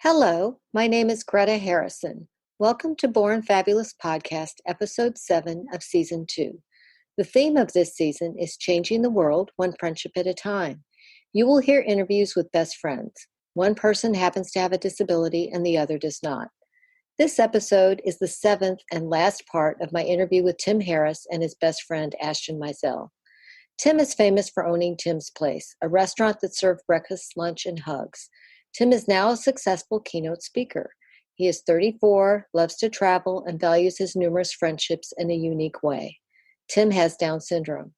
Hello, my name is Greta Harrison. Welcome to Born Fabulous Podcast, Episode 7 of Season 2. The theme of this season is Changing the World One Friendship at a Time. You will hear interviews with best friends. One person happens to have a disability and the other does not. This episode is the seventh and last part of my interview with Tim Harris and his best friend, Ashten Mizell. Tim is famous for owning Tim's Place, a restaurant that served breakfast, lunch, and hugs. Tim is now a successful keynote speaker. He is 34, loves to travel, and values his numerous friendships in a unique way. Tim has Down syndrome.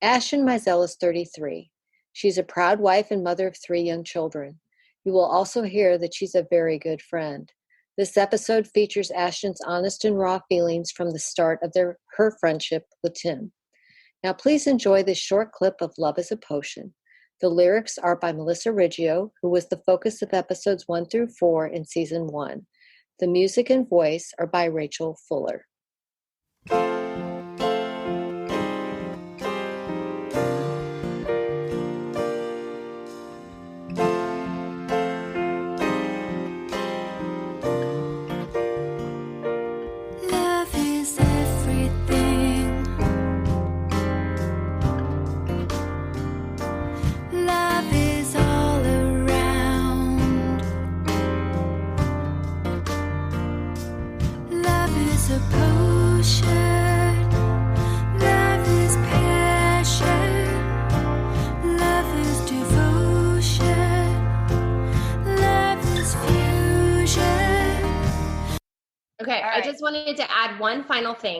Ashten Mizell is 33. She's a proud wife and mother of 3 young children. You will also hear that she's a very good friend. This episode features Ashten's honest and raw feelings from the start of her friendship with Tim. Now please enjoy this short clip of Love is a Potion. The lyrics are by Melissa Riggio, who was the focus of episodes 1 through 4 in Season 1. The music and voice are by Rachel Fuller. Okay, right. I just wanted to add one final thought,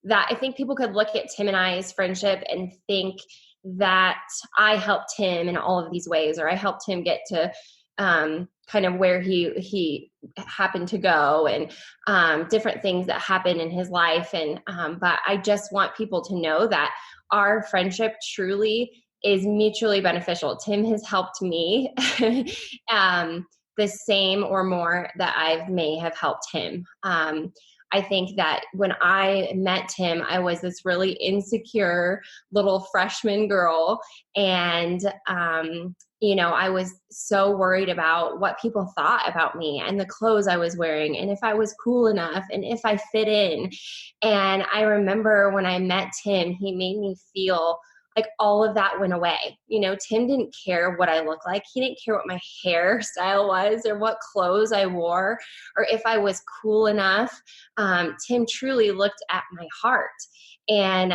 that I think people could look at Tim and I's friendship and think that I helped him in all of these ways, or I helped him get to kind of where he happened to go, and different things that happened in his life. And but I just want people to know that our friendship truly is mutually beneficial. Tim has helped me the same or more that I may have helped him. I think that when I met Tim, I was this really insecure little freshman girl. And, I was so worried about what people thought about me and the clothes I was wearing and if I was cool enough and if I fit in. And I remember when I met Tim, he made me feel like all of that went away. Tim didn't care what I looked like. He didn't care what my hairstyle was or what clothes I wore or if I was cool enough. Tim truly looked at my heart, and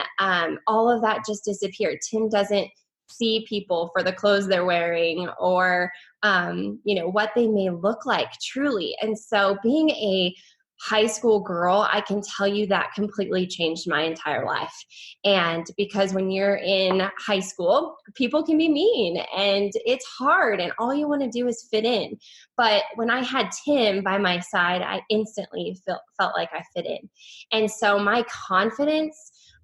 all of that just disappeared. Tim doesn't see people for the clothes they're wearing or, what they may look like truly. And so being a high school girl, I can tell you that completely changed my entire life. And because when you're in high school, people can be mean and it's hard and all you want to do is fit in. But when I had Tim by my side, I instantly felt like I fit in. And so my confidence,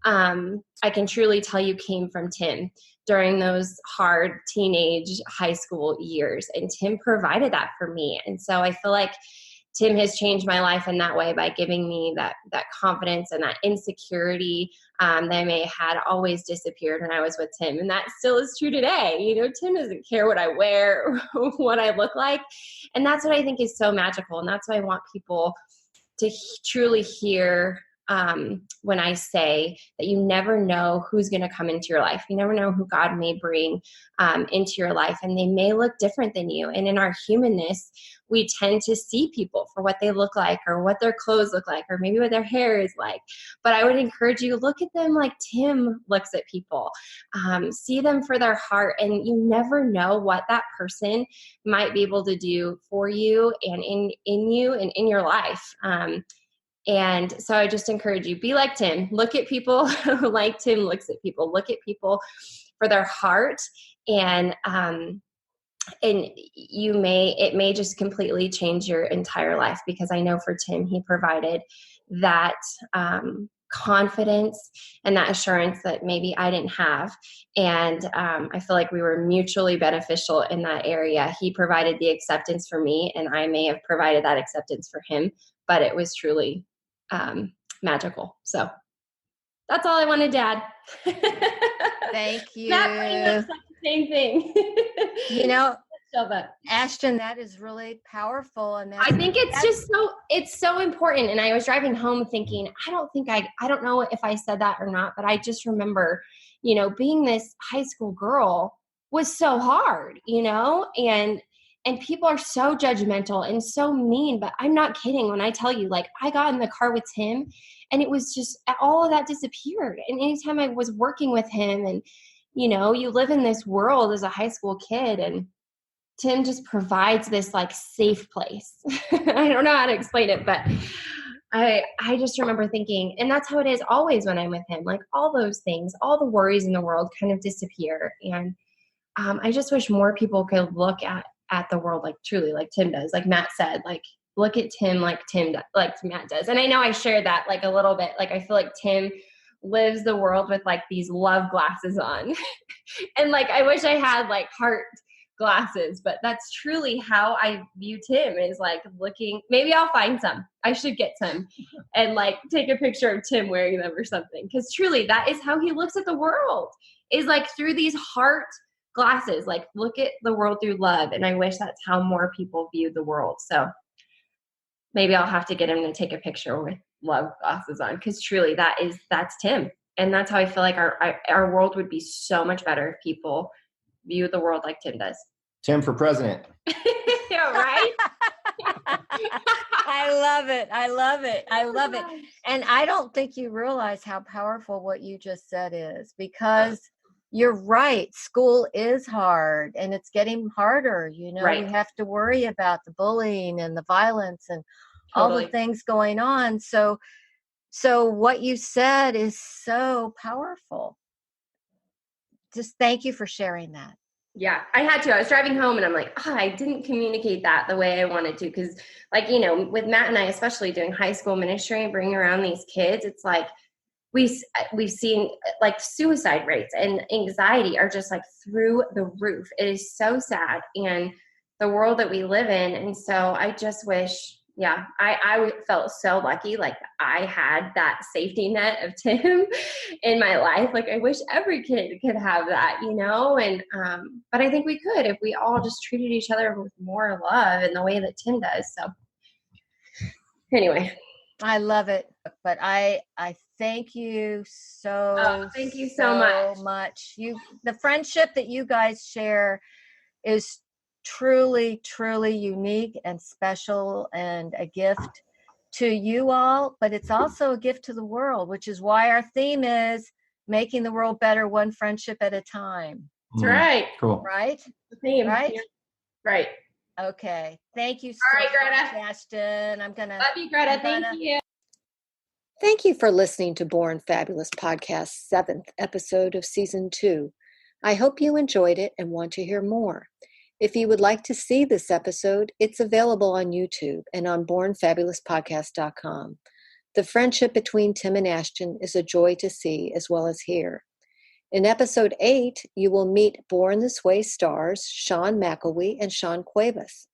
I can truly tell you, came from Tim during those hard teenage high school years. And Tim provided that for me. And so I feel like Tim has changed my life in that way by giving me that confidence, and that insecurity that I may have had always disappeared when I was with Tim. And that still is true today. Tim doesn't care what I wear or what I look like. And that's what I think is so magical. And that's what I want people to truly hear when I say that you never know who's going to come into your life. You never know who God may bring into your life, and they may look different than you. And in our humanness, we tend to see people for what they look like or what their clothes look like or maybe what their hair is like. But I would encourage you to look at them like Tim looks at people. See them for their heart, and you never know what that person might be able to do for you and in you and in your life. And so I just encourage you, be like Tim. Look at people like Tim looks at people. Look at people for their heart, and it may just completely change your entire life, because I know for Tim, he provided that confidence and that assurance that maybe I didn't have. And I feel like we were mutually beneficial in that area. He provided the acceptance for me, and I may have provided that acceptance for him, but it was truly magical. So that's all I wanted to add. Thank you. That pretty much said the same thing. Ashten, that is really powerful. And I think it's so important. And I was driving home thinking, I don't know if I said that or not, but I just remember, being this high school girl was so hard, and people are so judgmental and so mean, but I'm not kidding when I tell you, like, I got in the car with Tim and it was just all of that disappeared. And anytime I was working with him and, you live in this world as a high school kid, and Tim just provides this like safe place. I don't know how to explain it, but I just remember thinking, and that's how it is always when I'm with him, like all those things, all the worries in the world kind of disappear. And I just wish more people could look at the world like truly like Tim does, like Matt said, like look at Tim like Matt does. And I know I shared that like a little bit, like I feel like Tim lives the world with like these love glasses on. And like I wish I had like heart glasses, but that's truly how I view Tim, is like looking. Maybe I'll find some. I should get some and like take a picture of Tim wearing them or something, because truly that is how he looks at the world, is like through these heart glasses, like look at the world through love. And I wish that's how more people view the world. So maybe I'll have to get him to take a picture with love glasses on, because truly that's Tim. And that's how I feel like our world would be so much better if people view the world like Tim does. Tim for president. Yeah, right? I love it. I love it. I love it. And I don't think you realize how powerful what you just said is, because you're right. School is hard and it's getting harder. Right. We have to worry about the bullying and the violence and all the things going on. So what you said is so powerful. Just thank you for sharing that. Yeah, I had to. I was driving home and I'm like, I didn't communicate that the way I wanted to. Because like, with Matt and I, especially doing high school ministry and bringing around these kids, it's like we've seen like suicide rates and anxiety are just like through the roof. It is so sad, and the world that we live in. And so I just wish, I felt so lucky. Like I had that safety net of Tim in my life. Like I wish every kid could have that, and, but I think we could if we all just treated each other with more love in the way that Tim does. So anyway. I love it. But I thank you thank you so much. The friendship that you guys share is truly, truly unique and special, and a gift to you all, but it's also a gift to the world, which is why our theme is making the world better one friendship at a time. That's right. Cool. Right? The theme. Right? Yeah. Right. Okay. Thank you so much, Ashten. Love you, Greta. Thank you. Thank you for listening to Born Fabulous Podcast's 7th episode of Season 2. I hope you enjoyed it and want to hear more. If you would like to see this episode, it's available on YouTube and on bornfabulouspodcast.com. The friendship between Tim and Ashten is a joy to see as well as hear. In episode 8, you will meet Born This Way stars Sean McElwee and Sean Cuevas.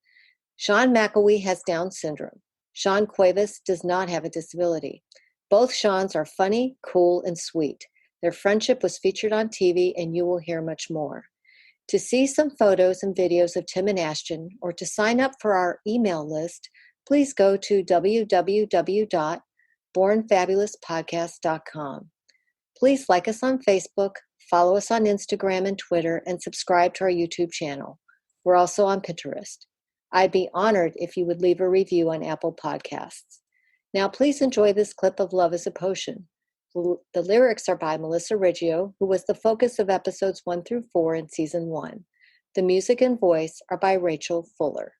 Sean McElwee has Down syndrome. Sean Cuevas does not have a disability. Both Seans are funny, cool, and sweet. Their friendship was featured on TV, and you will hear much more. To see some photos and videos of Tim and Ashten, or to sign up for our email list, please go to www.bornfabulouspodcast.com. Please like us on Facebook, follow us on Instagram and Twitter, and subscribe to our YouTube channel. We're also on Pinterest. I'd be honored if you would leave a review on Apple Podcasts. Now, please enjoy this clip of Love is a Potion. The lyrics are by Melissa Riggio, who was the focus of episodes 1 through 4 in Season 1. The music and voice are by Rachel Fuller.